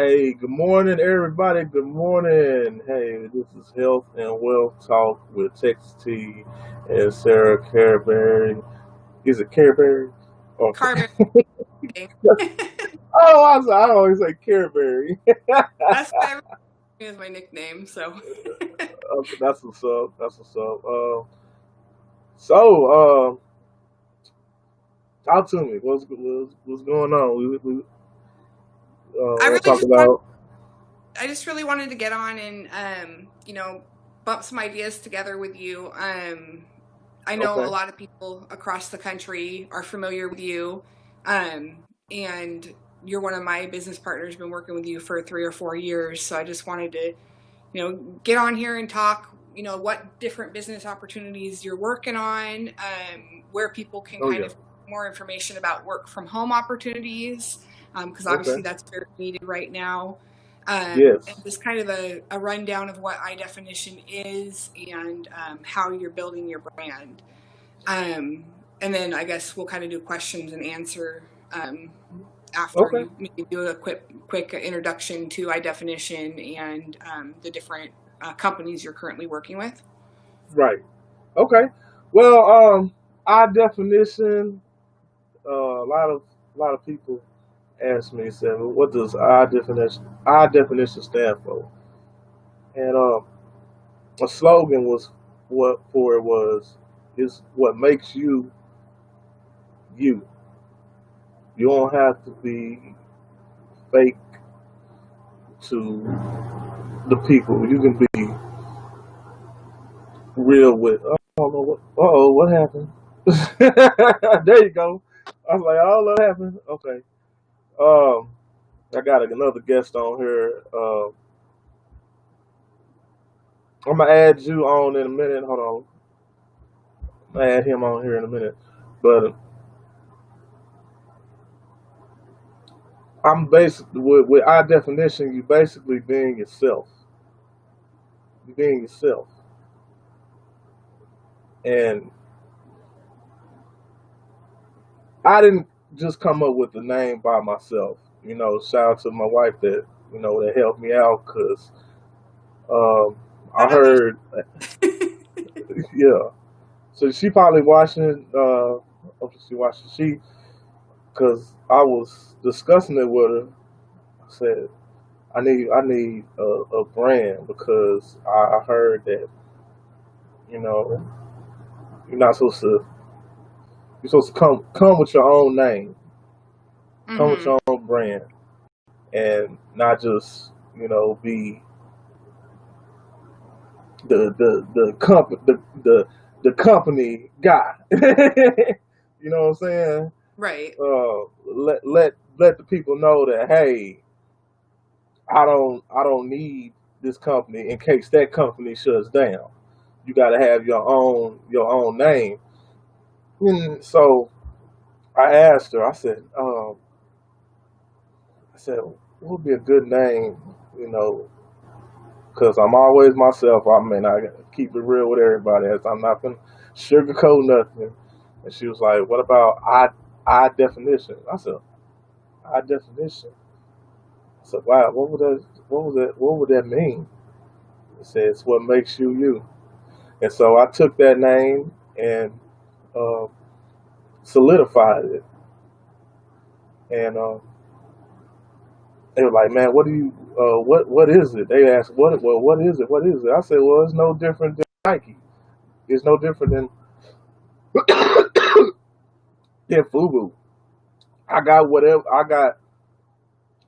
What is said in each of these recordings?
Hey, good morning, everybody. Good morning. Hey, this is Health and Wealth Talk with Texas T and Sarah Carbury. Is it Carbury? Okay. Carbury. Oh, I always say Carbury. That's what everyone is my nickname. So Okay, that's what's up. That's what's up. So, talk to me. What's going on? I We'll really talk just want about. I just really wanted to get on and bump some ideas together with you. I know a Okay. lot of people across the country are familiar with you, and you're one of my business partners. Been working with you for 3 or 4 years, so I just wanted to get on here and talk. What different business opportunities you're working on, where people can Oh kind yeah. of more information about work from home opportunities, because Okay. obviously that's very needed right now. And Yes. just kind of a rundown of what iDefinition is and how you're building your brand. Um, and then I guess we'll kind of do questions and answer after Okay. you maybe do a quick introduction to iDefinition and the different companies you're currently working with. Right. Okay. Well, our definition. A lot of people ask me, said, well, "What does our definition stand for?" And a slogan was what for it was is what makes you you. You don't have to be fake to the people. You can be real with. I don't know what. What happened? There you go. I was like, oh, what happened? Okay. Um, I got another guest on here. I'm gonna add you on in a minute. Hold on, I'm gonna add him on here in a minute. But I'm basically with our definition. You basically being yourself. You being yourself, and I didn't just come up with the name by myself. Shout out to my wife that that helped me out because I Congratulations. heard, yeah. So she probably watching. Hope she watching. Because I was discussing it with her. I said I need a brand because I heard that you know you're not supposed to you're supposed to come with your own name, come with Hmm. your own brand, and not just be the company guy. You know what I'm saying? Right. Let the people know that, hey, I don't need this company in case that company shuts down. You got to have your own name. And so I asked her. I said, what would be a good name? You know, because I'm always myself. I mean, I keep it real with everybody. I'm not gonna sugarcoat nothing. And she was like, what about I definition? I said, I definition. I said, wow, what would that mean? It says what makes you you. And so I took that name and uh, solidified it. And they were like, "Man, what is it?" They asked, what is it? What is it?" I said, "Well, it's no different than Nike. It's no different than Fubu. I got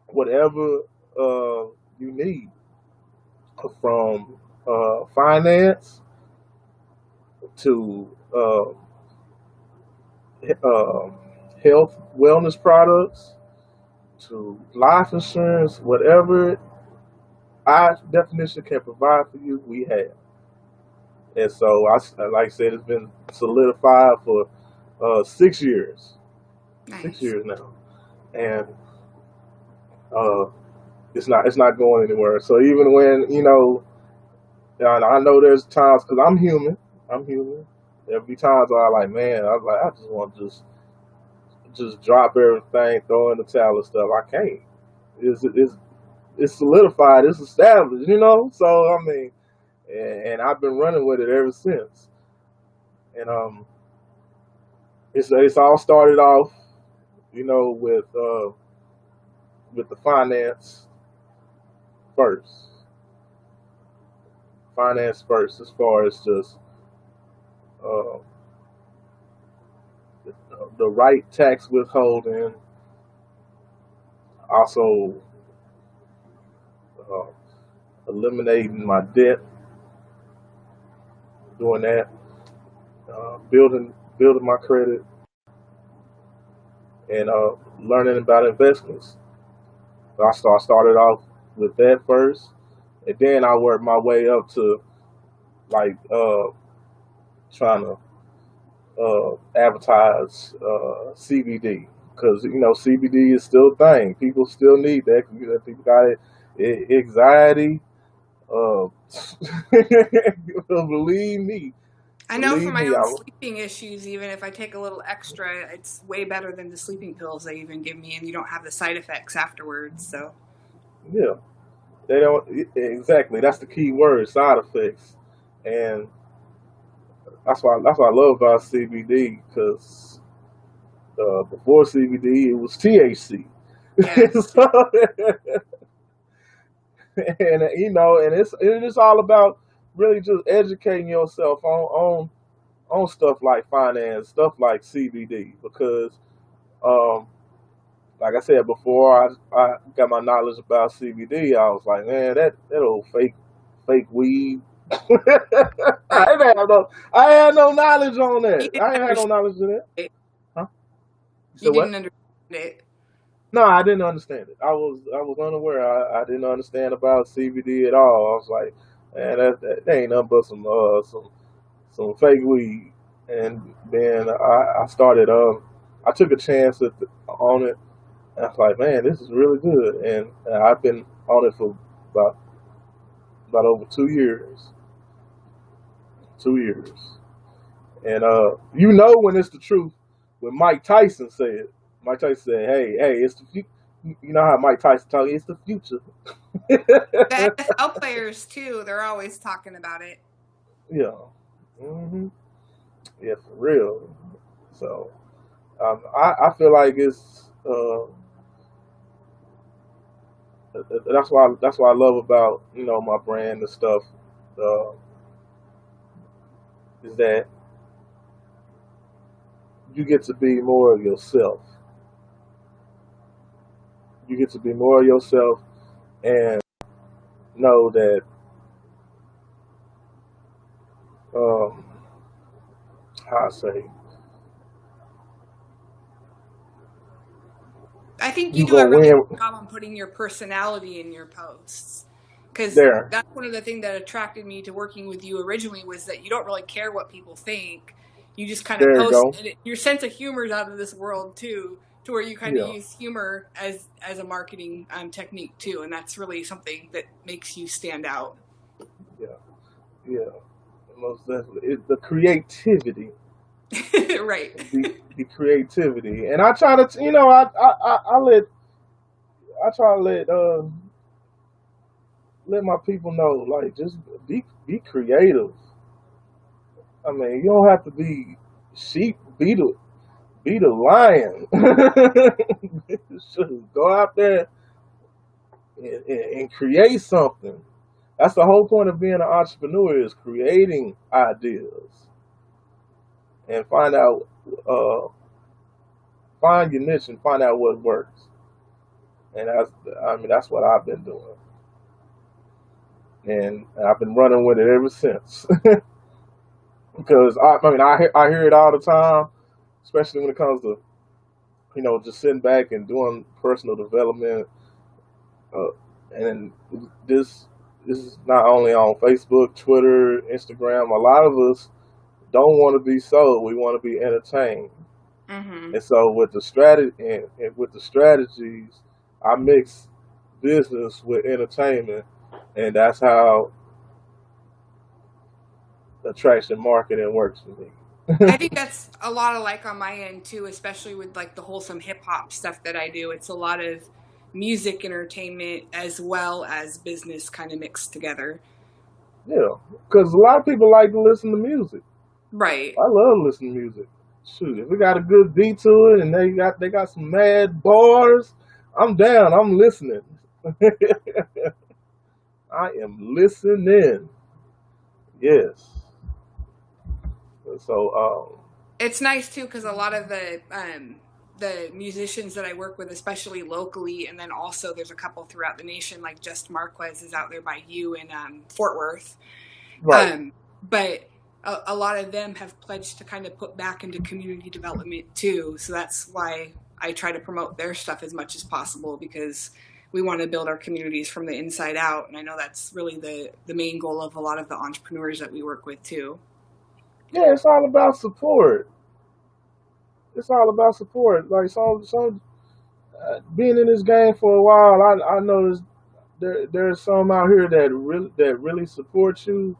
whatever you need from finance to uh, health wellness products to life insurance, whatever our definition can provide for you, we have. And so, like I said, it's been solidified for 6 years, six Nice. years now, and uh, it's not going anywhere. So even when and I know there's times because I'm human. There'll be times where I like, man, I was like, I just want to just drop everything, throw in the towel and stuff. I can't. It's it's solidified, it's established, you know. So I mean, and I've been running with it ever since. And it's all started off, you know, with the first, finance first, as far as just uh, the right tax withholding, also uh, eliminating my debt, doing that, building my credit, and learning about investments. So I started off with that first, and then I worked my way up to like trying to advertise CBD, because you know CBD is still a thing. People still need that. You know, people got anxiety. Uh, believe me, I know for believe my me. own sleeping issues, even if I take a little extra, it's way better than the sleeping pills they even give me, and you don't have the side effects afterwards. So, Yeah, they don't exactly. That's the key word: side effects, and that's what I love about CBD, because before CBD it was THC. yeah. So, and you know, and it's all about really just educating yourself on stuff like finance, stuff like CBD, because um, like I said before, I got my knowledge about CBD. I was like, man, that old fake weed. Right. I had no knowledge on You that. didn't I ain't had no understand knowledge in that. it. Huh? You said You what? didn't understand it. No, I didn't understand it. I was unaware. I didn't understand about CBD at all. I was like, man, that ain't nothing but some fake weed. And then I started. I took a chance on it, and I was like, man, this is really good. And I've been on it for about over 2 years. 2 years. And you know when it's the truth. When Mike Tyson said, Mike Tyson said, "Hey, it's the you know how Mike Tyson talk, it's the future." The NFL players too, they're always talking about it. Yeah, hmm yeah, for real. So I feel like it's that's why I love about, you know, my brand and stuff, uh, is that you get to be more of yourself. You get to be more of yourself, and know that um, how I say, I think you you do a gonna really win good job on putting your personality in your posts. Because there. that's one of the things that attracted me to working with you originally, was that you don't really care what people think. You just kind of There you post, go. and your sense of humor is out of this world too, to where you kind of Yeah, use humor as a marketing technique too, and that's really something that makes you stand out. yeah, yeah. Most definitely, the creativity, Right. the creativity, and I try to, you know, I try to let my people know, like, just be creative. I mean, you don't have to be sheep. Be the lion. Shoot, go out there and create something. That's the whole point of being an entrepreneur, is creating ideas and uh, find your niche and find out what works. And that's what I've been doing, and I've been running with it ever since. Because I hear it all the time, especially when it comes to, you know, just sitting back and doing personal development. Uh, and this this is not only on Facebook, Twitter, Instagram. A lot of us don't want to be sold. We want to be entertained. Mm-hmm. And so with the strategy and with the strategies, I mix business with entertainment, and that's how attraction marketing works for me. I think that's a lot of like on my end too, especially with like the wholesome hip hop stuff that I do. It's a lot of music entertainment as well as business kind of mixed together. Yeah, because a lot of people like to listen to music. Right. I love listening to music. Shoot, if we got a good beat to it and they got some mad bars, I'm down. I'm listening. I am listening. Yes. So, It's nice too because a lot of the musicians that I work with, especially locally, and then also there's a couple throughout the nation, like Just Marquez is out there by you in Fort Worth. right. But a lot of them have pledged to kind of put back into community development too. So that's why I try to promote their stuff as much as possible, because we want to build our communities from the inside out. And I know that's really the main goal of a lot of the entrepreneurs that we work with too. Yeah, it's all about support. It's all about support. Like being in this game for a while, I noticed there's some out here that really support you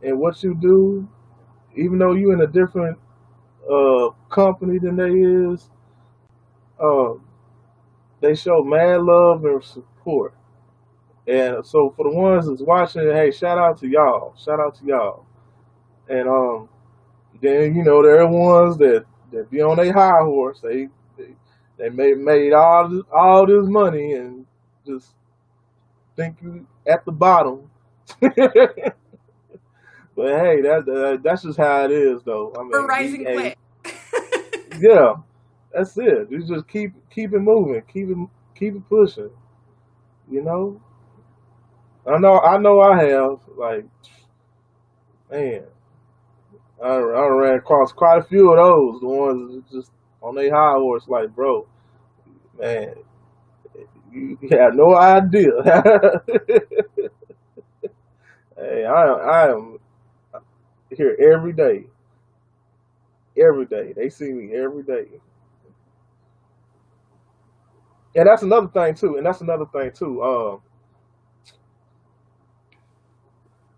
and what you do, even though you in a different company than they is. Uh, they show mad love and support. And so for the ones that's watching, hey, shout out to y'all. Shout out to y'all. And then there are ones that be on their high horse. They made all this money and just think you at the bottom. But hey, that's just how it is, though. I We're mean, rising quick. yeah, that's it. You just keep it moving, keep it pushing. You know, I know. I have, like, man, I ran across quite a few of those. The ones that just on their high horse, like, bro, man, you had no idea. Hey, I am here every day. Every day. They see me every day. And that's another thing too.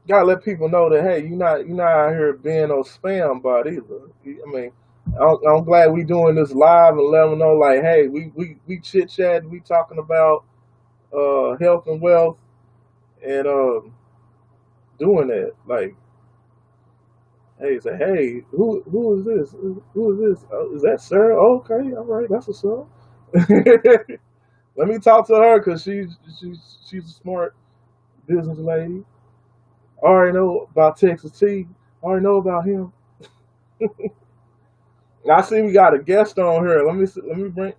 Gotta let people know that, hey, you're not out here being no spam bot either. I mean, I'm glad we doing this live and let them know, like, hey, we chit chat, we talking about health and wealth and doing that. Like, hey, say, hey, who is this? Who is this? Is that Sarah? Oh, okay, all right, that's what's up. Let me talk to her because she's a smart business lady. I already know about Texas T. I already know about him. I see we got a guest on here. Let me see, let me bring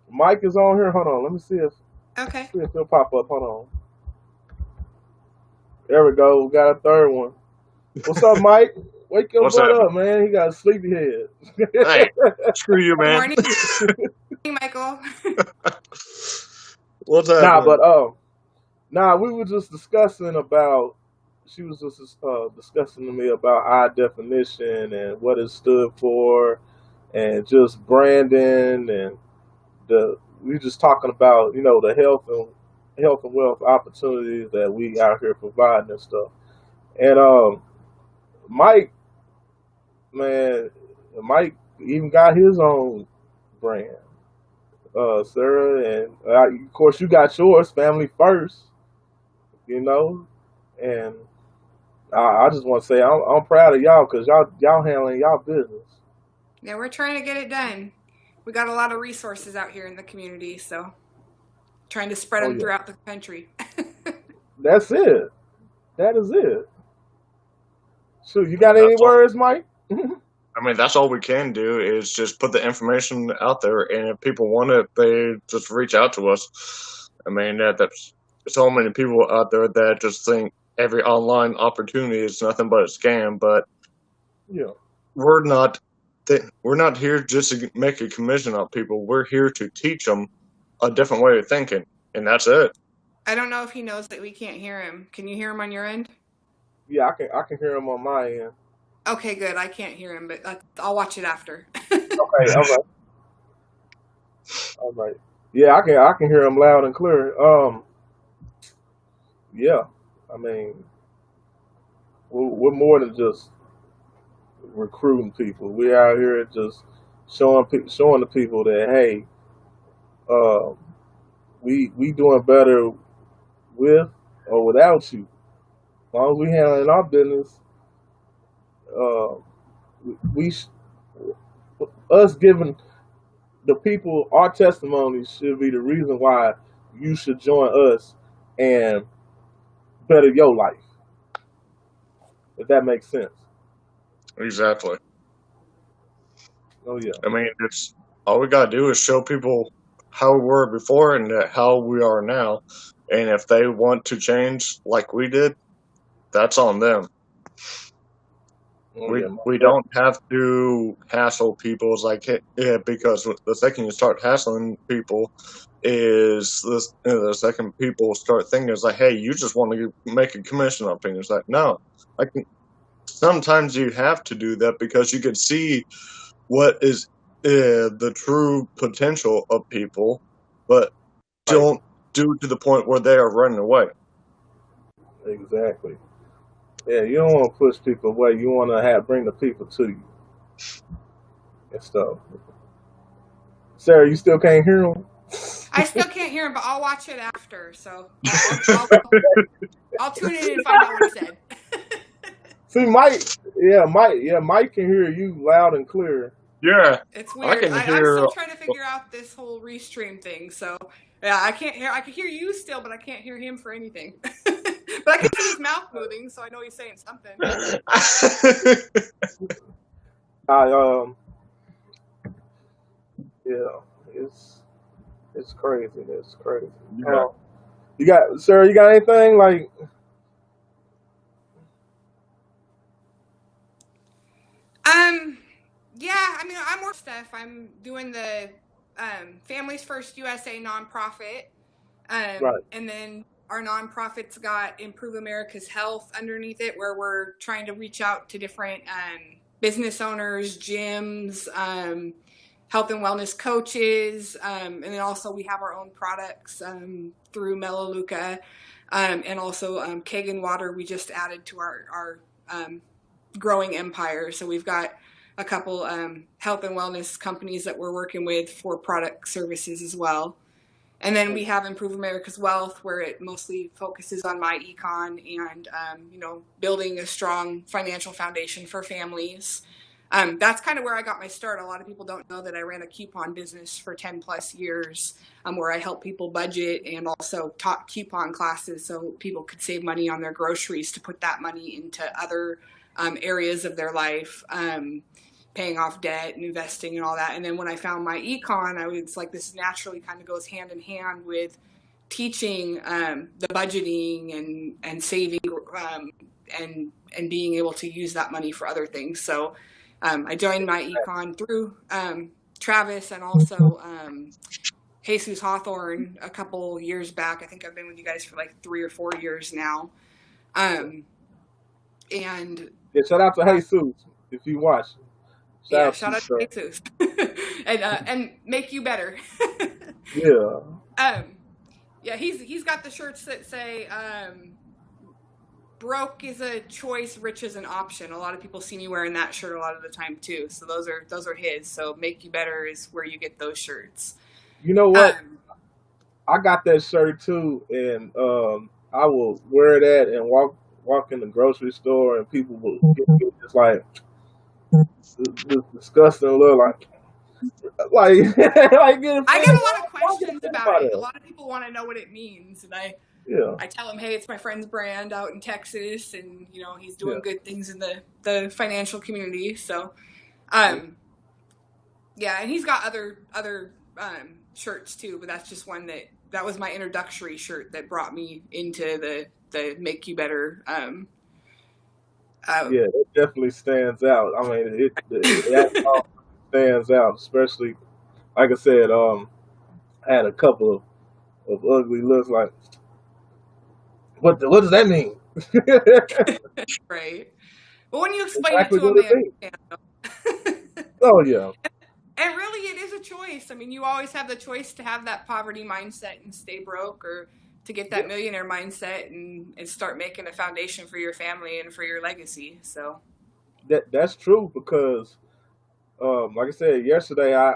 Mike is on here. Hold on. Let me Okay. see if he'll pop up. Hold on. There we go. We got a third one. What's up, Mike? Wake your What's butt happening? up, man. He got a sleepy head. Hey, screw you, Good man. morning, Michael. What's Nah, happening? but we were just discussing about. She was just discussing to me about our definition and what it stood for, and just branding and we were just talking about the health and wealth opportunities that we out here providing and stuff. And Mike, man, Mike even got his own brand, Sarah, and of course you got yours, family first, and I just want to say I'm proud of y'all because y'all handling y'all business. Yeah, we're trying to get it done. We got a lot of resources out here in the community, so trying to spread Oh them yeah, throughout the country. that's it. That is it. So you I mean, got any that's all. words, Mike? I mean, that's all we can do is just put the information out there, and if people want it, they just reach out to us. I mean, that's so many people out there that just think every online opportunity is nothing but a scam. But Yeah. we're not. We're not here just to make a commission on people. We're here to teach them a different way of thinking, and that's it. I don't know if he knows that we can't hear him. Can you hear him on your end? Yeah, I can hear him on my end. Okay, good. I can't hear him, but I'll watch it after. Okay, all right, all right. Yeah, I can hear him loud and clear. Yeah, I mean, we're more than just recruiting people. We're out here just showing the people that, hey, uh, we doing better with or without you. As long as we handling our business, uh, we us giving the people our testimony should be the reason why you should join us and better your life. If that makes sense. Exactly. Oh yeah. I mean, it's all we gotta do is show people how we were before and how we are now. And if they want to change like we did, that's on them. Oh We yeah. we don't have to hassle people. It's like, yeah, because the second you start hassling people is this, the second people start thinking it's like, hey, you just want to make a commission on things. It's like, no, I can. Sometimes you have to do that because you can see what is the true potential of people, but Right. don't do to the point where they are running away. Exactly. Yeah, you don't want to push people away. You want to have bring the people to you and stuff. Sarah, you still can't hear them? I still can't hear him, but I'll watch it after. So I'll tune in and find out what he said. See, Mike can hear you loud and clear. Yeah, It's I weird. can I'm hear. still trying to figure out this whole restream thing. So yeah, I can't hear. I can hear you still, but I can't hear him for anything. But I can see his mouth moving, so I know he's saying something. I yeah, it's crazy. It's crazy. Yeah. You got Sarah? You got anything like? Yeah, I mean, I'm more stuff. I'm doing the Families First USA nonprofit, Right. and then our nonprofit's got Improve America's Health underneath it, where we're trying to reach out to different business owners, gyms, health and wellness coaches, and then also we have our own products through Melaleuca, and also Kagan Water. We just added to our growing empire, so we've got a couple health and wellness companies that we're working with for product services as well. And then we have Improve America's Wealth, where it mostly focuses on my econ and, building a strong financial foundation for families. That's kind of where I got my start. A lot of people don't know that I ran a coupon business for 10 plus years, where I help people budget and also taught coupon classes so people could save money on their groceries to put that money into other areas of their life, paying off debt and investing and all that. And then when I found my econ, I was like, this naturally kind of goes hand in hand with teaching the budgeting and saving and being able to use that money for other things. So I joined my econ through Travis and also Jesus Hawthorne a couple years back. I think I've been with you guys for like 3 or 4 years now. And Yeah, shout out to Jesus if you watch. shout out to Jesus. And make you better. Yeah. Yeah, he's got the shirts that say broke is a choice, rich is an option. A lot of people see me wearing that shirt a lot of the time too. So those are his. So make you better is where you get those shirts. You know what? I got that shirt too, and I will wear that and walk in the grocery store, and people will get just like this disgusting look, like I get a lot of questions about it. A lot of people want to know what it means, and I tell them, hey, it's my friend's brand out in Texas, and he's doing good things in the financial community. So, and he's got other shirts too, but that's just one that was my introductory shirt that brought me into the Make You Better. Yeah, it definitely stands out. I mean, it all stands out, especially like I said. I had a couple of ugly looks. Like, what does that mean? Right. But when you explain Exactly it to what them, it means. Oh yeah. And really, it is a choice. I mean, you always have the choice to have that poverty mindset and stay broke, or to get that millionaire mindset and start making a foundation for your family and for your legacy. So That's true, because Like I said yesterday, I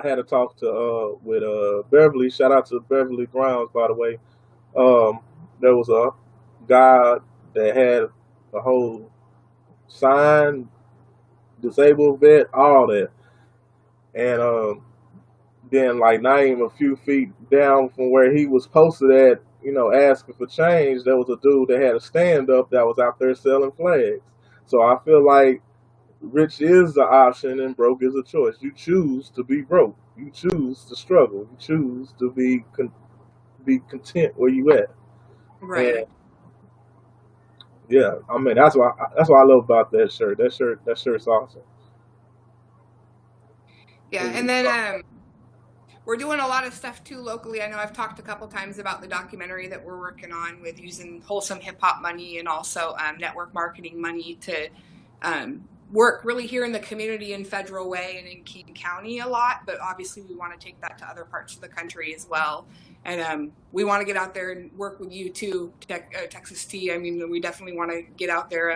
had a talk to with Beverly. Shout out to Beverly Grounds, by the way. Um, there was a guy that had a whole sign, disabled vet, all that, and then like not even a few feet down from where he was posted at, asking for change, there was a dude that had a stand up that was out there selling flags. So I feel like rich is the option and broke is a choice. You choose to be broke. You choose to struggle. You choose to be content where you at. And Right. yeah, I mean that's what I love about that shirt. That shirt's awesome. Yeah, and then we're doing a lot of stuff too locally. I know I've talked a couple times about the documentary that we're working on with using wholesome hip hop money and also network marketing money to work really here in the community in Federal Way and in King County a lot. But obviously, we want to take that to other parts of the country as well. And we want to get out there and work with you too, Texas T. I mean, we definitely want to get out there.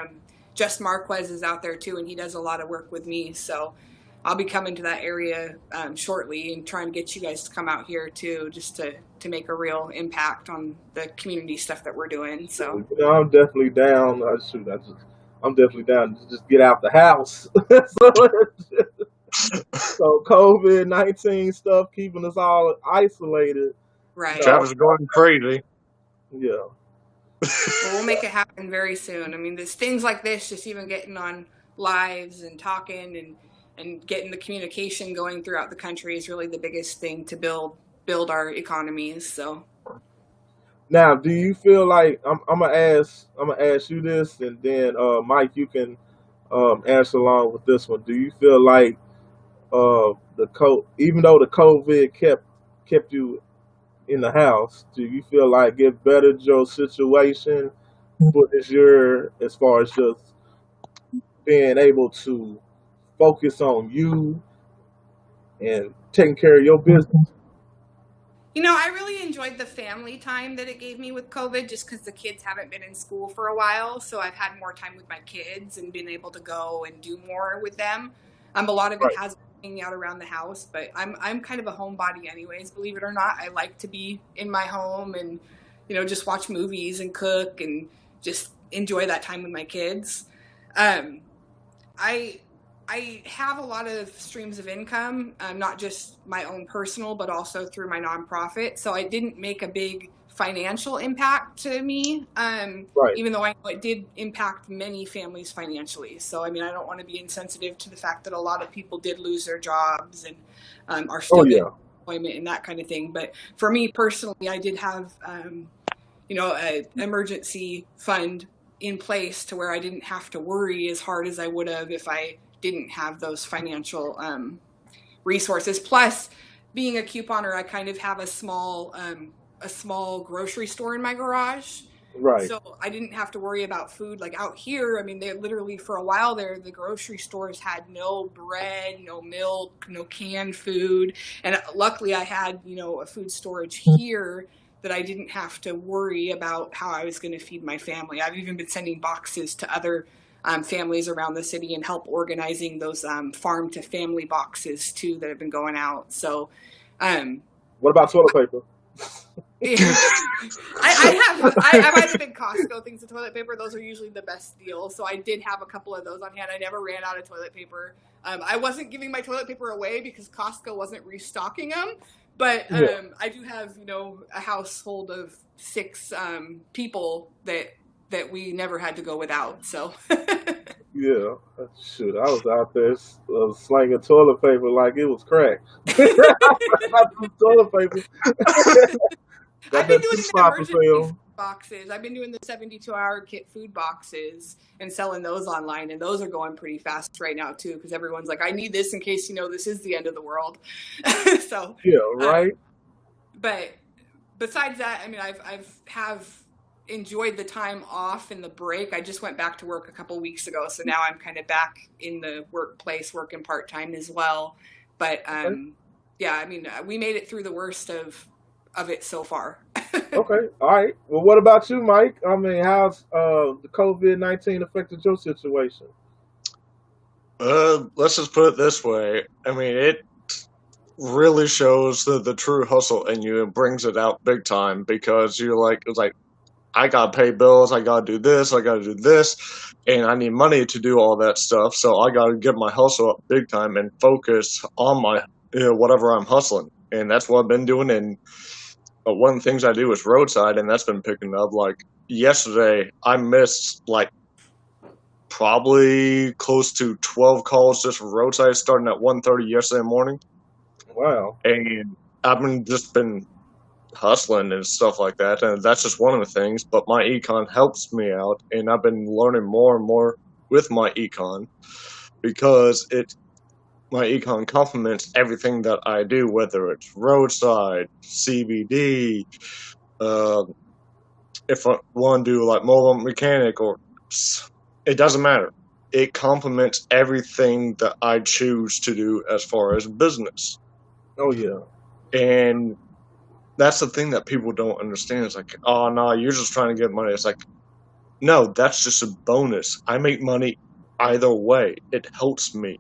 Just Marquez is out there too, and he does a lot of work with me. So I'll be coming to that area shortly and trying to get you guys to come out here too, just to make a real impact on the community stuff that we're doing. So I'm definitely down. I'm definitely down to just get out the house. So COVID-19 stuff keeping us all isolated. right. So Travis is going crazy. yeah, Well, we'll make it happen very soon. I mean, there's things like this, just even getting on lives and talking and getting the communication going throughout the country is really the biggest thing to build our economies. So now, do you feel like I'm gonna ask you this, and then Mike, you can answer along with this one. Do you feel like even though the COVID kept you in the house, do you feel like it bettered your situation for this year as far as just being able to focus on you and taking care of your business? I really enjoyed the family time that it gave me with COVID just because the kids haven't been in school for a while. So I've had more time with my kids and been able to go and do more with them. A lot of it Right. has been hanging out around the house, but I'm kind of a homebody anyways, believe it or not. I like to be in my home and, just watch movies and cook and just enjoy that time with my kids. Um, I I have a lot of streams of income, not just my own personal, but also through my nonprofit. So I didn't make a big financial impact to me, Right. even though I know it did impact many families financially. So I mean, I don't want to be insensitive to the fact that a lot of people did lose their jobs and are Oh still getting yeah. employment and that kind of thing. But for me personally, I did have an emergency fund in place to where I didn't have to worry as hard as I would have if I didn't have those financial resources. Plus, being a couponer, I kind of have a small grocery store in my garage. Right. So I didn't have to worry about food. Like out here, I mean, they literally for a while there, the grocery stores had no bread, no milk, no canned food. And luckily I had, a food storage here that I didn't have to worry about how I was going to feed my family. I've even been sending boxes to other families around the city and help organizing those farm to family boxes too that have been going out. So, um, What about toilet paper? I might have been Costco things of toilet paper. Those are usually the best deal. So I did have a couple of those on hand. I never ran out of toilet paper. I wasn't giving my toilet paper away because Costco wasn't restocking them. But Yeah. I do have, a household of 6 people that we never had to go without. So Yeah. Shoot, I was out there slinging toilet paper like it was crack. Not the toilet paper. Got I've been that doing two the stopper emergency food sale. boxes. I've been doing the 72-hour kit food boxes and selling those online, and those are going pretty fast right now too because everyone's like, I need this in case this is the end of the world. So, Yeah. uh, Right. but besides that, I mean, have enjoyed the time off and the break. I just went back to work a couple weeks ago, so now I'm kind of back in the workplace, working part time as well. But Okay. yeah, I mean, we made it through the worst of it so far. Okay. All right. Well, what about you, Mike? I mean, how's the COVID-19 affected your situation? Let's just put it this way. I mean, it really shows the true hustle in you and brings it out big time because you're like, it's like, I gotta pay bills, I gotta do this, I gotta do this, and I need money to do all that stuff. So I gotta get my hustle up big time and focus on my, whatever I'm hustling. And that's what I've been doing. And one of the things I do is roadside, and that's been picking up. Like yesterday, I missed like probably close to 12 calls just for roadside starting at 1:30 yesterday morning. Wow. And I've been hustling and stuff like that, and that's just one of the things. But my econ helps me out, and I've been learning more and more with my econ because my econ complements everything that I do, whether it's roadside, CBD, if I want to do like mobile mechanic, or it doesn't matter. It complements everything that I choose to do as far as business. Oh yeah. And that's the thing that people don't understand. It's like, oh no, you're just trying to get money. It's like, no, that's just a bonus. I make money either way. It helps me.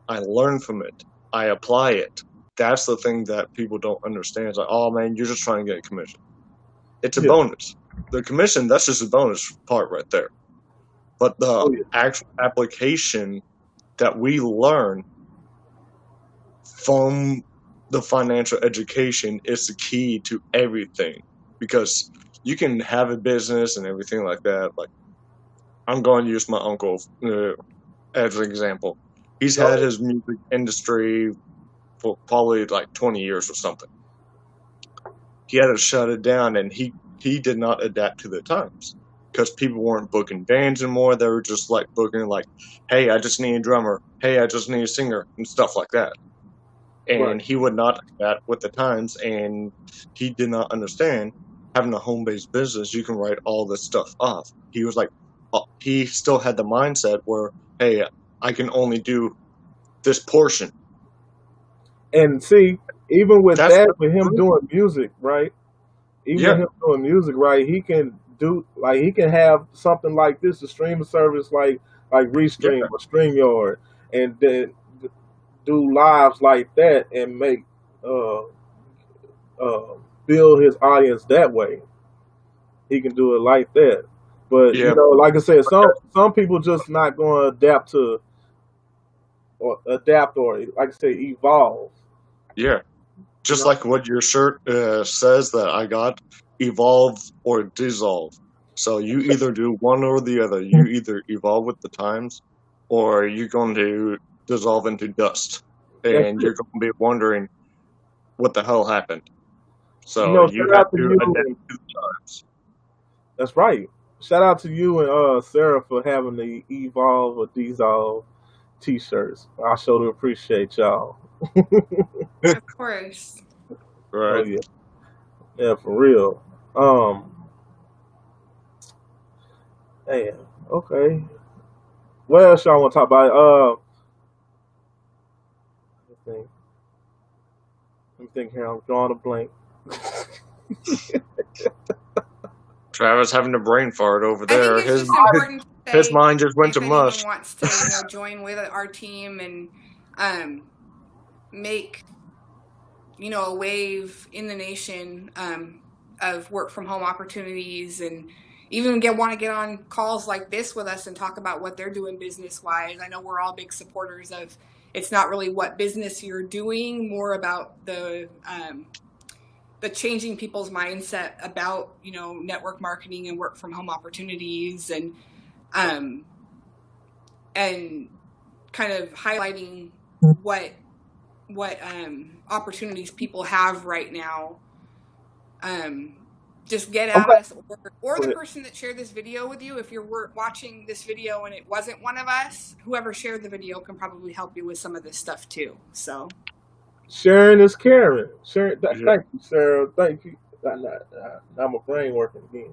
I learn from it. I apply it. That's the thing that people don't understand. It's like, oh man, you're just trying to get a commission. It's a Yeah. bonus. The commission, that's just a bonus part right there. But the Oh yeah. actual application that we learn from the financial education is the key to everything, because you can have a business and everything like that. Like, I'm going to use my uncle as an example. He's had Oh, his music industry for probably like 20 years or something. He had to shut it down, and he did not adapt to the times because people weren't booking bands anymore. They were just like booking like, hey, I just need a drummer. Hey, I just need a singer and stuff like that. right. And he would not adapt with the times, and he did not understand having a home-based business. You can write all this stuff off. He was like, he still had the mindset where, hey, I can only do this portion. And see, even with That's that, what, with him doing music, right? Even with yeah, him doing music, right? He can have something like this, a streaming service like yeah, Restream or StreamYard, and then do lives like that and make uh uh build his audience that way. He can do it like that. But yeah, like I said, but that, some people just not going to adapt or like I say evolve. yeah. You Just know, like what your shirt says that I got, evolve or dissolve. So you either do one or the other. You either evolve with the times, or you're going to dissolve into dust, that's and it. you're going to be wondering what the hell happened. So you Shout have out to to you. adapt And, to the times. that's right. Shout out to you and Sarah for having the evolve or dissolve T-shirts. I sure do appreciate y'all. Of course. Oh Right. yeah, yeah, for real. Man, okay. What else y'all want to talk about? Let me think. Let me think here. I'm drawing a blank. Travis having a brain fart over I think there. it's His just important to his say mind just went to if anyone mush. wants to, join with our team and make, a wave in the nation of work from home opportunities, and even want to get on calls like this with us and talk about what they're doing business wise. I know we're all big supporters of, it's not really what business you're doing, more about the changing people's mindset about, network marketing and work from home opportunities, um, and kind of highlighting what opportunities people have right now. Just get I'm at glad. us, or Go the ahead. person that shared this video with you. If you're watching this video and it wasn't one of us, whoever shared the video can probably help you with some of this stuff too. So Sharing is caring. Sharing. Yeah. Thank you, Sarah. Thank you. Now my brain working again.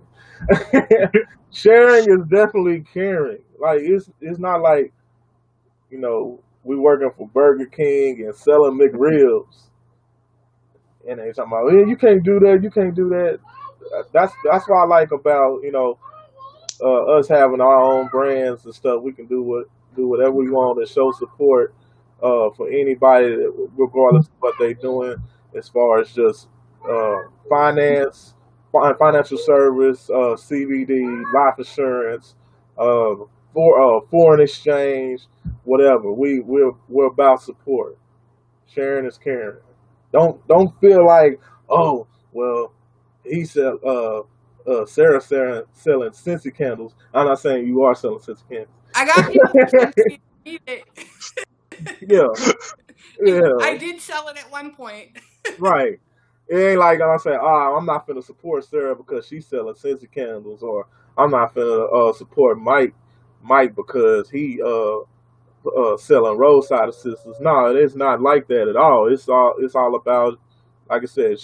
Sharing is definitely caring. Like it's not like we working for Burger King and selling McRibs, and they talking about, you can't do that. You can't do that. That's what I like about us having our own brands and stuff. We can do do whatever we want to show support for anybody, regardless of what they're doing, as far as just finance, financial service, CBD, life insurance, foreign exchange, whatever. We're about support. Sharing is caring. Don't feel like, oh well, he said Sarah selling Scentsy candles. I'm not saying you are selling Scentsy candles. I got people who send me to read it. Yeah, I yeah, did sell it at one point. right. It ain't like I'm saying, oh, I'm not finna support Sarah because she's selling Scentsy candles, or I'm not finna support Mike because he selling roadside assistance. No, it's not like that at all. It's all about, like I said,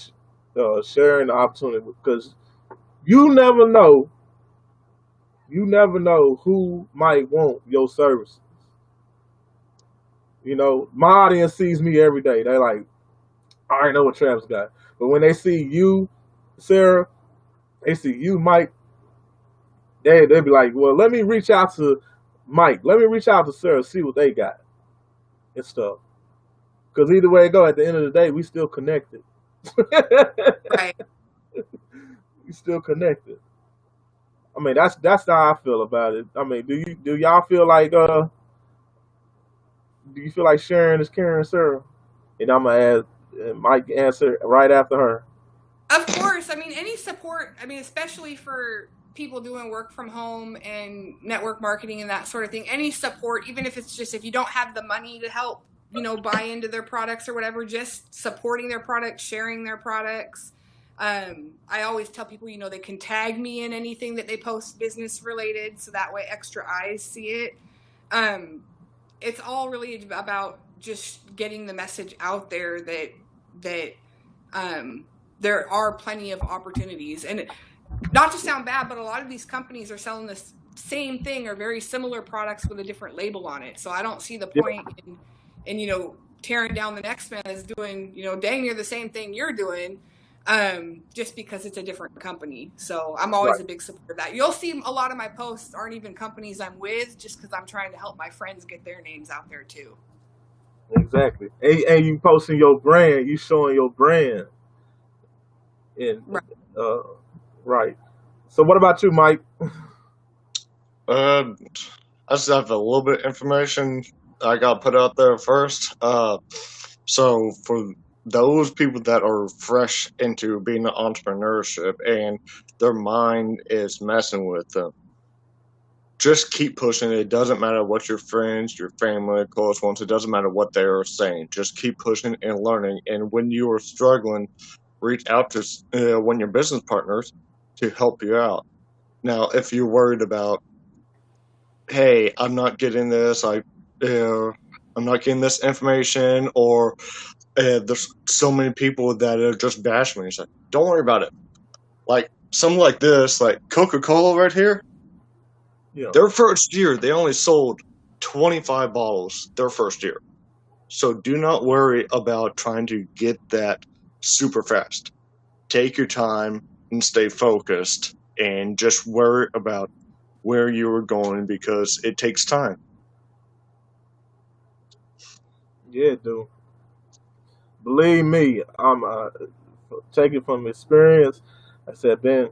sharing the opportunity, because you never know, who might want your services. My audience sees me every day. They like, I already know what Travis got, but when they see you, Sarah, they see you, Mike, they be like, well, let me reach out to Mike. Let me reach out to Sarah, see what they got and stuff. Because either way it go, at the end of the day, we still connected. Right. We still connected. I mean, that's how I feel about it. I mean, do y'all feel like do you feel like sharing is caring, Sarah? And I'm gonna ask Mike answer right after her. Of course. I mean, any support, I mean, especially for people doing work from home and network marketing and that sort of thing, any support, even if it's just if you don't have the money to help, buy into their products or whatever, just supporting their products, sharing their products. I always tell people, they can tag me in anything that they post business related, so that way extra eyes see it. It's all really about just getting the message out there that there are plenty of opportunities. And not to sound bad, but a lot of these companies are selling the same thing or very similar products with a different label on it. So I don't see the point in tearing down the next man that's doing, dang near the same thing you're doing, just because it's a different company. So I'm always Right. a big supporter of that. You'll see a lot of my posts aren't even companies I'm with, just because I'm trying to help my friends get their names out there too. Exactly. And you posting your brand, you showing your brand. And Right. uh, right. So what about you, Mike? I just have a little bit of information I got to put out there first. So for those people that are fresh into being an entrepreneurship and their mind is messing with them, just keep pushing. It doesn't matter what your friends, your family, close ones, it doesn't matter what they are saying. Just keep pushing and learning. And when you are struggling, reach out to when your business partners to help you out. Now, if you're worried about, hey, I'm not getting this, I'm not getting this information, or there's so many people that are just bashing me. It's like, don't worry about it. Like something like this, like Coca-Cola right here, Yeah. their first year they only sold 25 bottles their first year. So do not worry about trying to get that super fast. Take your time and stay focused, and just worry about where you are going, because it takes time. Yeah, dude. Believe me, I'm taking from experience. I said, been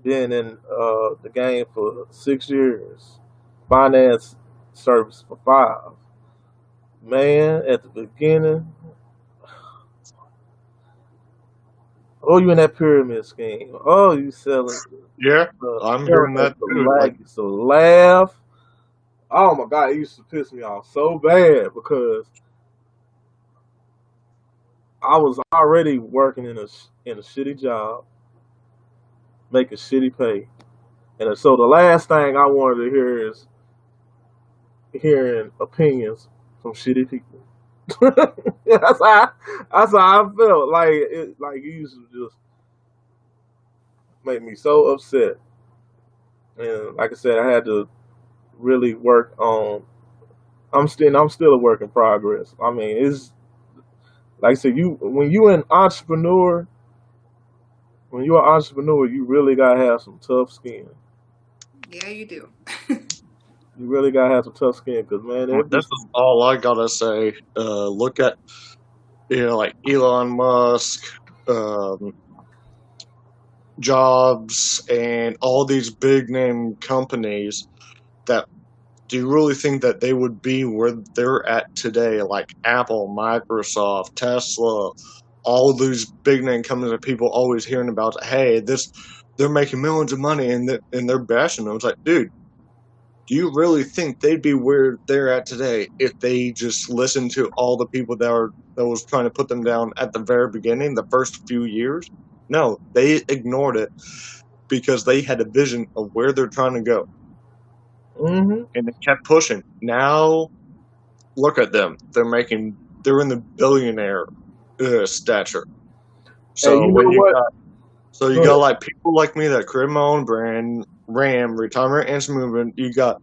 in the game for 6 years, finance service for 5. Man, at the beginning, oh, you in that pyramid scheme. Oh, you selling Yeah, I'm hearing that too. Like, used to laugh. Oh my God, it used to piss me off so bad because I was already working in a shitty job, making shitty pay, and so the last thing I wanted to hear is hearing opinions from shitty people. That's how I felt. Like you used to just make me so upset. And like I said, I had to really work on. I'm still a work in progress. I mean, it's like I said, when you're an entrepreneur, you really gotta have some tough skin. Yeah, you do. You really gotta have some tough skin, cause man, it'd be This is all I gotta say. Look at like Elon Musk, um, Jobs, and all these big name companies. That do you really think that they would be where they're at today? Like Apple, Microsoft, Tesla, all these big name companies that people always hearing about. Hey, they're making millions of money, and they're bashing them. It's like, dude, do you really think they'd be where they're at today if they just listened to all the people that was trying to put them down at the very beginning, the first few years? No, they ignored it because they had a vision of where they're trying to go, Mm-hmm. and they kept pushing. Now, look at them; they're in the billionaire stature. Hey, So you when know you what? got Go ahead. like people like me that create my own brand, RAM, Retirement Answer Movement. You got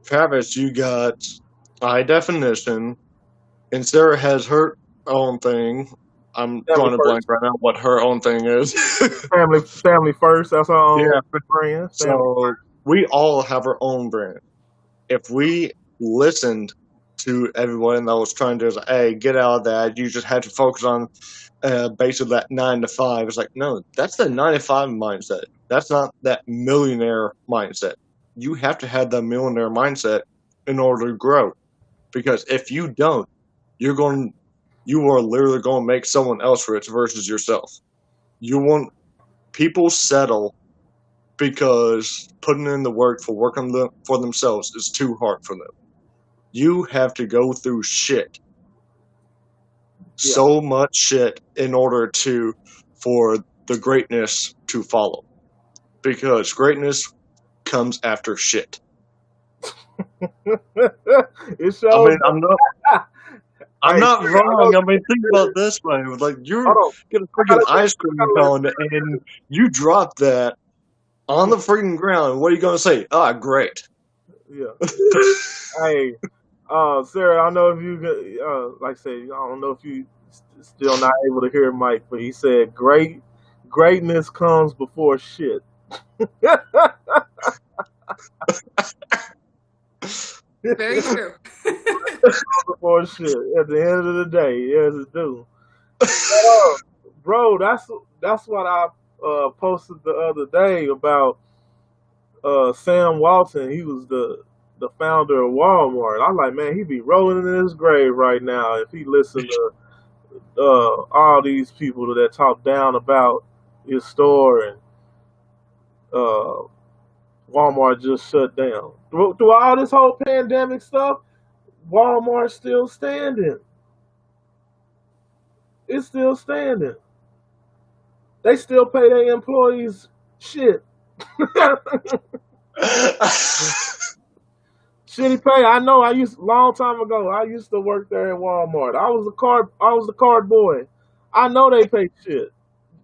Travis. You got High Definition, and Sarah has her own thing. I'm Family drawing a blank first. right now what her own thing is. Family first. That's our own Yeah. brand. Family. So we all have our own brand. If we listened to everyone that was trying to say, hey, get out of that, you just had to focus on basically that 9 to 5. It's like, no, that's the 9 to 5 mindset. That's not that millionaire mindset. You have to have that millionaire mindset in order to grow. Because if you don't, you are literally going to make someone else rich versus yourself. You want people settle because putting in the work for working for themselves is too hard for them. You have to go through shit, Yeah. so much shit, in order for the greatness to follow. Because greatness comes after shit. It shows. I mean, I'm Hey, not Terry, wrong. I mean, think about this way: like you're hold on. get a I freaking gotta, ice I cream gotta let cone and you drop that on the freaking ground. What are you gonna say? Ah, great. yeah. Hey, Sarah, I don't know if you, like I said, I don't know if you still not able to hear Mike, but he said, greatness comes before shit. Very true. Before shit. At the end of the day, yes, it do. Uh, bro, that's what I posted the other day about Sam Walton. He was the founder of Walmart. I'm like, man, he be rolling in his grave right now if he listened to all these people that talk down about his store and uh, Walmart just shut down. Through all this whole pandemic stuff, Walmart's still standing. It's still standing. They still pay their employees shit. Shitty pay. I know. I used long time ago. I used to work there at Walmart. I was the card boy. I know they pay shit.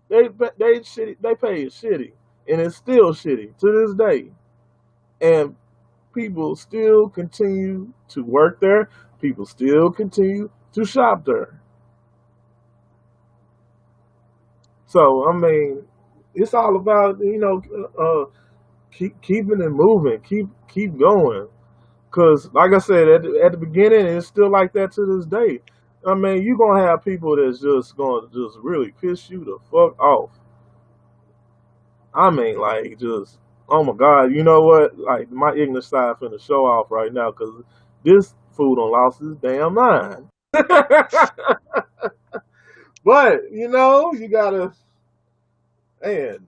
They shitty. They pay shitty, and it's still shitty to this day. And people still continue to work there. People still continue to shop there. So I mean, it's all about keeping it moving, keep going. Cause like I said at the beginning, it's still like that to this day. I mean, you gonna have people that's just gonna just really piss you the fuck off. I mean, like just oh my god, you know what? Like my ignorant side finna show off right now because this fool done lost his damn mind. But you gotta, man.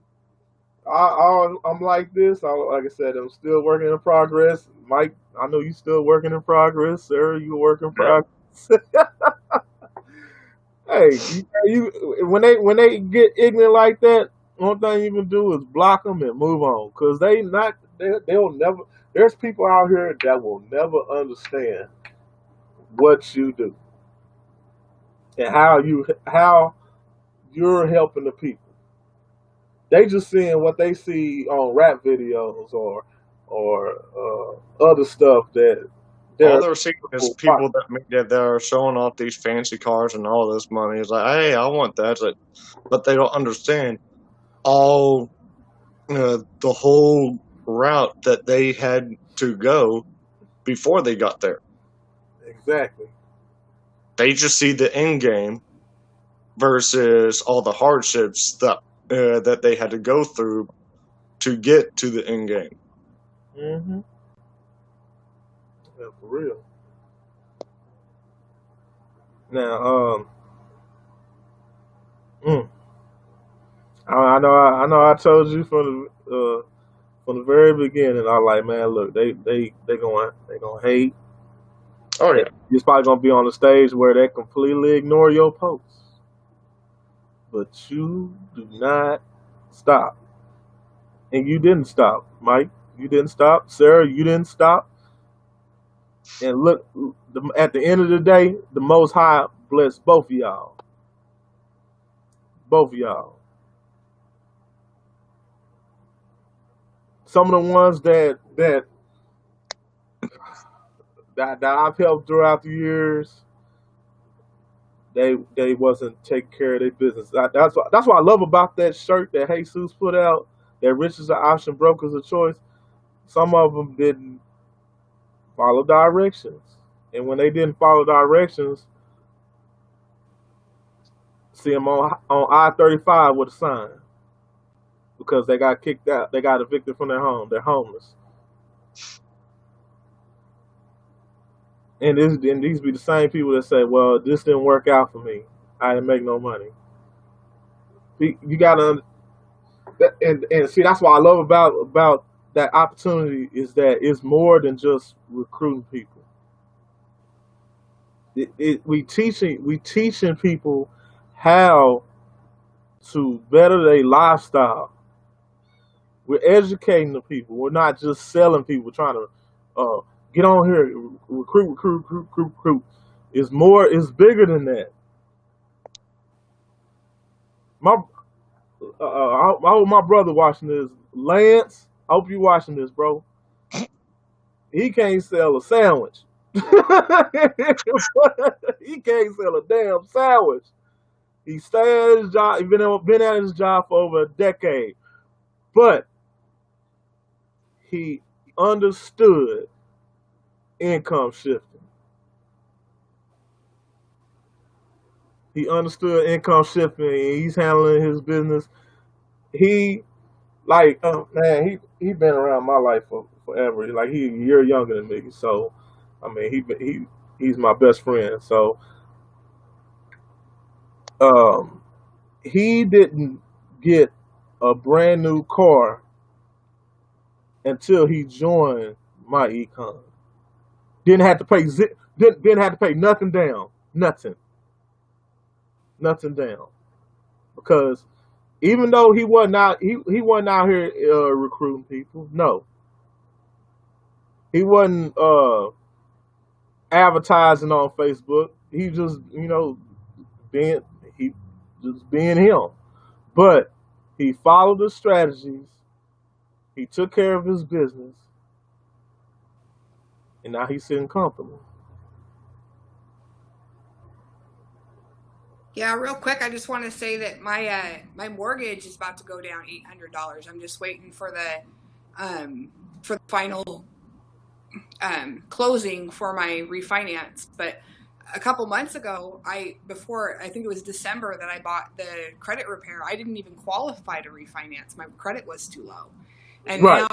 I'm like this. Like I said, I'm still working in progress. Mike, I know you still working in progress. Sarah, you work in Yeah. progress. Hey, when they get ignorant like that, one thing you can do is block them and move on. Cause they'll never. There's people out here that will never understand what you do and how you're helping the people. They just seeing what they see on rap videos or other stuff that All they're they're seeing is watch. people that are showing off these fancy cars and all this money. It's like, hey, I want that. It's like, but they don't understand the whole route that they had to go before they got there. Exactly. They just see the end game versus all the hardships that they had to go through to get to the end game. Mm-hmm. Yeah, for real. Now, mm, I know. I told you from the very beginning. I like, man, look, they gonna hate. Oh yeah, You're probably gonna be on the stage where they completely ignore your posts, but you do not stop, and you didn't stop, Mike. You didn't stop, Sarah. You didn't stop. And look, at the end of the day, the Most High bless both of y'all. Both of y'all. Some of the ones that I've helped throughout the years, they wasn't taking care of their business. That's what I love about that shirt that Jesus put out. That riches are option, brokers a choice. Some of them didn't follow directions, and when they didn't follow directions, see them on I-35 with a sign because they got kicked out. They got evicted from their home. They're homeless. And these be the same people that say, "Well, this didn't work out for me. I didn't make no money." You gotta, and see, that's what I love about that opportunity is that it's more than just recruiting people. We teaching people how to better their lifestyle. We're educating the people. We're not just selling people, trying to get on here, recruit. It's more. It's bigger than that. My I hope my brother watching this. Lance, I hope you watching this, bro. He can't sell a sandwich. He can't sell a damn sandwich. He stayed at his job. He's been at his job for over a decade, but he understood income shifting. He understood income shifting. And he's handling his business. He man, he been around my life for forever. Like he a year younger than me, so I mean he's my best friend. So he didn't get a brand new car until he joined my econ. Didn't have to pay didn't have to pay nothing down, nothing down, because even though he wasn't out here recruiting people. No, he wasn't advertising on Facebook. He just being he just being him. But he followed the strategies. He took care of his business, and now he's sitting comfortable. Yeah, real quick, I just want to say that my mortgage is about to go down $800. I'm just waiting for the final closing for my refinance. But a couple months ago, I think it was December that I bought the credit repair. I didn't even qualify to refinance. My credit was too low. And Right.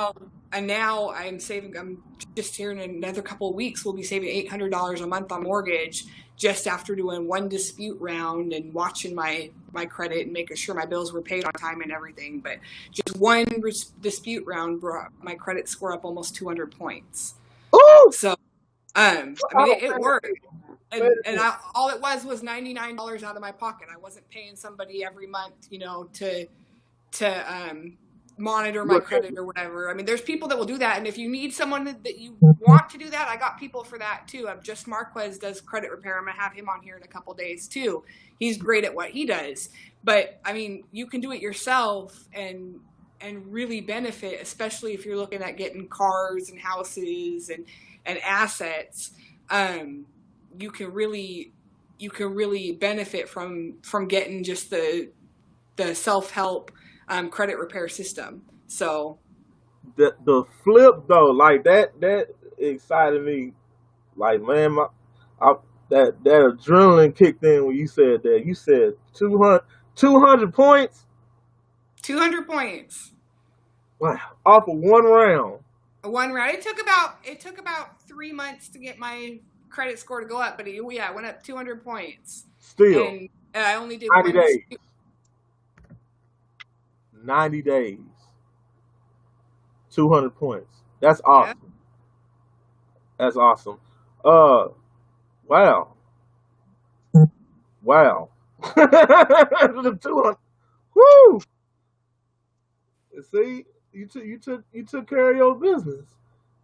now I'm saving. I'm just here in another couple of weeks. We'll be saving $800 a month on mortgage just after doing one dispute round and watching my credit and making sure my bills were paid on time and everything. But just one dispute round brought my credit score up almost 200 points. Ooh! So, I mean, it worked. And all it was $99 out of my pocket. I wasn't paying somebody every month, to monitor my credit or whatever. I mean, there's people that will do that. And if you need someone that you want to do that, I got people for that too. Just Marquez does credit repair. I'm going to have him on here in a couple days too. He's great at what he does. But I mean, you can do it yourself and really benefit, especially if you're looking at getting cars and houses and assets. You can really benefit from getting just the self-help credit repair system. So the flip though, like that excited me. Like, man, I, that adrenaline kicked in when you said that. You said 200 points. 200 points. Wow, off of one round. One round. It took about 3 months to get my credit score to go up, but it went up 200 points. Still, And I only did 90 one. days. 90 days. 200 points. That's awesome. Yeah. That's awesome. Wow. Wow. The 200. Woo! See, you took care of your business.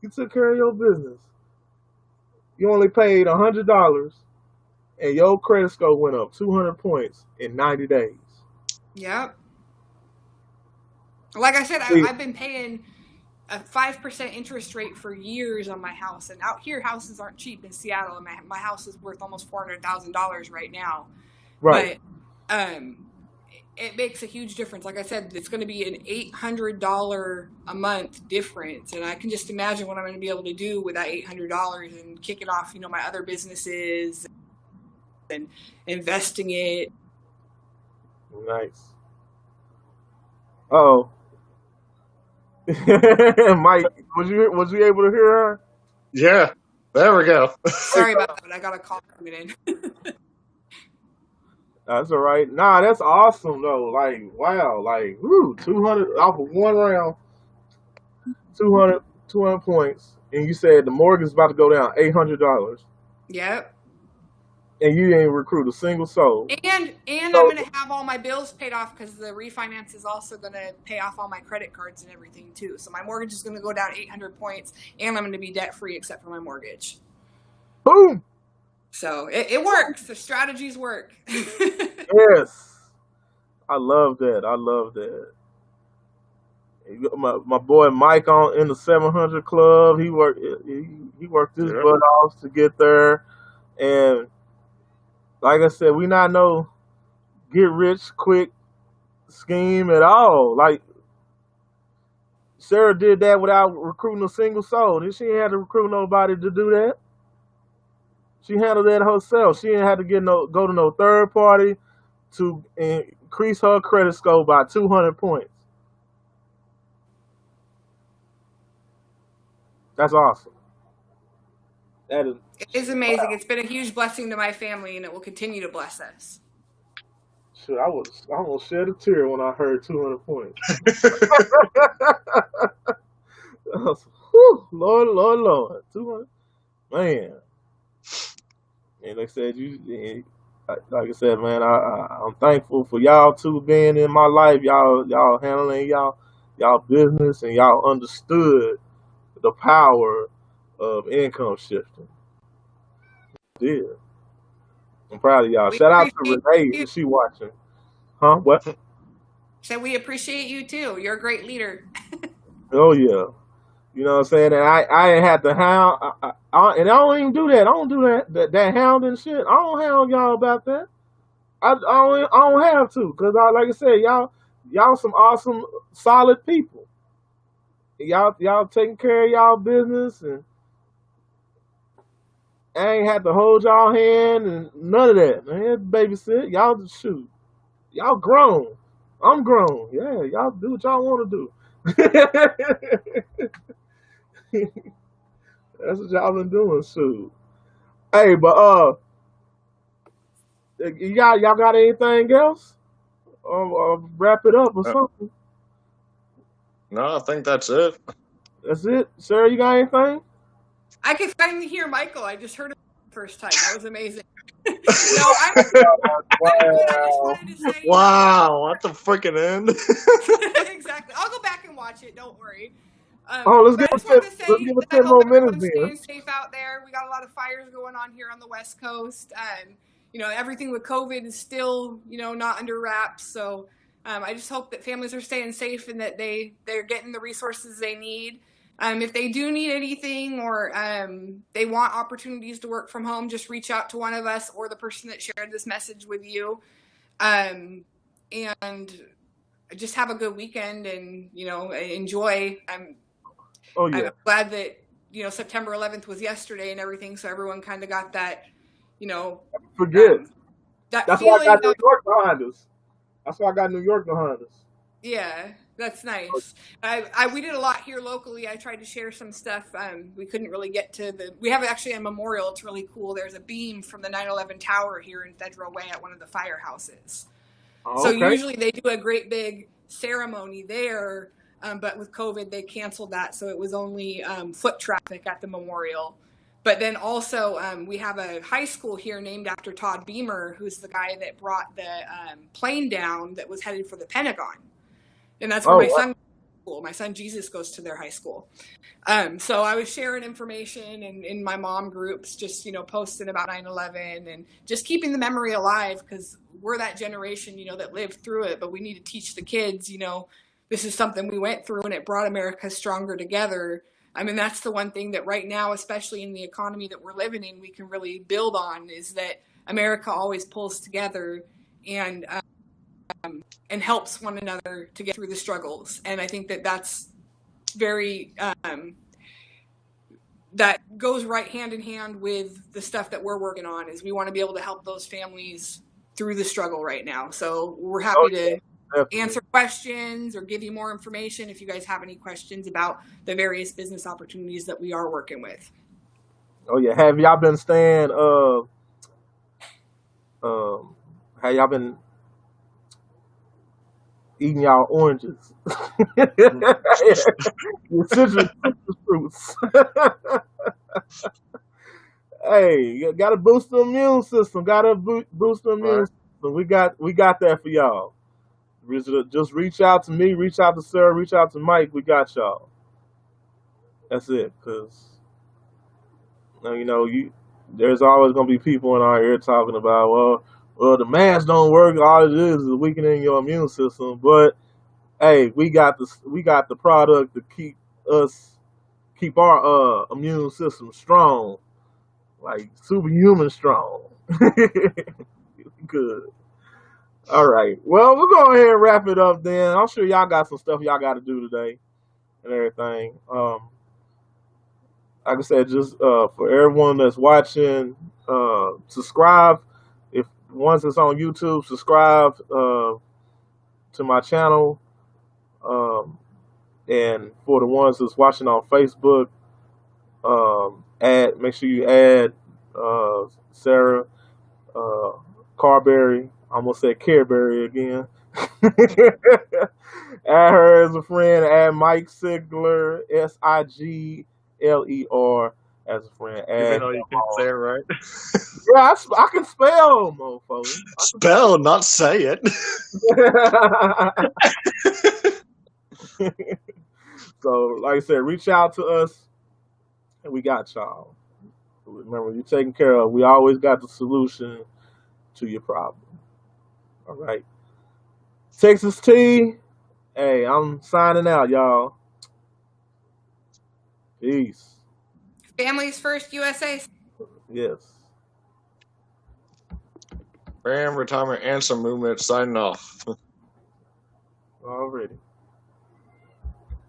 You took care of your business. You only paid $100, and your credit score went up 200 points in 90 days. Yep. Like I said, See, I've been paying a 5% interest rate for years on my house, and out here houses aren't cheap in Seattle. And my house is worth almost $400,000 right now. right. But it makes a huge difference. Like I said, it's going to be an $800 a month difference, and I can just imagine what I'm going to be able to do with that $800 and kicking off, my other businesses and investing it. Nice. Uh-oh. Mike, was you able to hear her? Yeah, there we go. Sorry about that. I got a call coming in. That's all right. Nah, that's awesome though. Like, wow, like, woo, 200 off of one round, 200 points, and you said the mortgage is about to go down $800, Yep. and you ain't recruit a single soul. And I'm going to have all my bills paid off because the refinance is also going to pay off all my credit cards and everything too. So my mortgage is going to go down 800 points, and I'm going to be debt free except for my mortgage. Boom. So it works. The strategies work. Yes, I love that. I love that. My boy Mike in the 700 club. He worked his Yep. butt off to get there, and like I said, we not no get rich quick scheme at all. Like Sarah did that without recruiting a single soul. She ain't had to recruit nobody to do that. She handled that herself. She didn't have to go to no third party to increase her credit score by 200 points. That's awesome. That is. It is amazing. It's been a huge blessing to my family, and it will continue to bless us. Shit, I almost shed a tear when I heard 200 points. Whew, Lord, 200, man. And like I said, like I said, man, I'm thankful for y'all two being in my life. Y'all handling y'all business, and y'all understood the power of income shifting. Yeah, I'm proud of y'all. We Shout out to appreciate Renee you. if she watching. Huh? What? So we appreciate you too. You're a great leader. Oh yeah. You know what I'm saying? And I ain't had to hound, and I don't even do that. I don't do that hounding shit. I don't hound y'all about that. I don't have to, cause like I said, y'all some awesome, solid people. Y'all taking care of y'all business, and I ain't had to hold y'all hand and none of that. Man, babysit. Y'all just shoot. Y'all grown. I'm grown. Yeah, y'all do what y'all want to do. That's what y'all been doing, shoot. Hey, but y'all got anything else? Wrap it up or something. No, I think that's it. That's it. Sarah, you got anything? I could finally hear Michael. I just heard it the first time. That was amazing. No, I just wanted to say. Wow, at the freaking end. Exactly. I'll go back and watch it. Don't worry. Let's But I give just wanted to say us that I 10 hope more minutes everyone's then. staying safe out there. We got a lot of fires going on here on the West Coast. Everything with COVID is still, not under wraps. So I just hope that families are staying safe and that they're getting the resources they need. If they do need anything or they want opportunities to work from home, just reach out to one of us or the person that shared this message with you. And just have a good weekend and, enjoy. I'm glad that September 11th was yesterday and everything, so everyone kind of got that, Forget. That That's why I feeling got New York behind us. That's why I got New York behind us. Yeah, that's nice. We did a lot here locally. I tried to share some stuff. We couldn't really get to we have actually a memorial. It's really cool. There's a beam from the 9/11 tower here in Federal Way at one of the firehouses. Oh, so okay. usually they do a great big ceremony there, but with COVID they canceled that, so it was only foot traffic at the memorial. But then also we have a high school here named after Todd Beamer, who's the guy that brought the plane down that was headed for the Pentagon. And that's where my son goes to school. My son Jesus goes to their high school. So I was sharing information and in my mom groups, just, posting about 9/11 and just keeping the memory alive, because we're that generation, that lived through it. But we need to teach the kids, this is something we went through and it brought America stronger together. I mean, that's the one thing that right now, especially in the economy that we're living in, we can really build on, is that America always pulls together and helps one another to get through the struggles. And I think that that's very, that goes right hand in hand with the stuff that we're working on, is we want to be able to help those families through the struggle right now. So we're happy to answer questions or give you more information if you guys have any questions about the various business opportunities that we are working with. Oh yeah. Have y'all been staying, have y'all been eating y'all oranges? Your citrus fruits. Hey, you gotta boost the immune system. Gotta boost the immune system. We got that for y'all. Just reach out to me, reach out to Sarah, reach out to Mike. We got y'all. That's it. Cause there's always gonna be people in our ear talking about, well, the mask don't work. All it is weakening your immune system. But hey, we got the product to keep our immune system strong, like superhuman strong. Good. All right. Well, we'll go ahead and wrap it up then. I'm sure y'all got some stuff y'all got to do today and everything. Like I said, just for everyone that's watching, subscribe. If once it's on YouTube, subscribe to my channel. And for the ones that's watching on Facebook, make sure you add Sarah Carbury. I almost said Carberry again. Add her as a friend. Add Mike Sigler, Sigler, as a friend. Even though you can't say it right. Yeah, I can spell, mofo. Spell, not say it. So, like I said, reach out to us, and we got y'all. Remember, you're taken care of. We always got the solution to your problem. All right. Texas T, hey, I'm signing out, y'all. Peace. Families first, USA. Yes. Ram Retirement Answer Movement signing off. Already.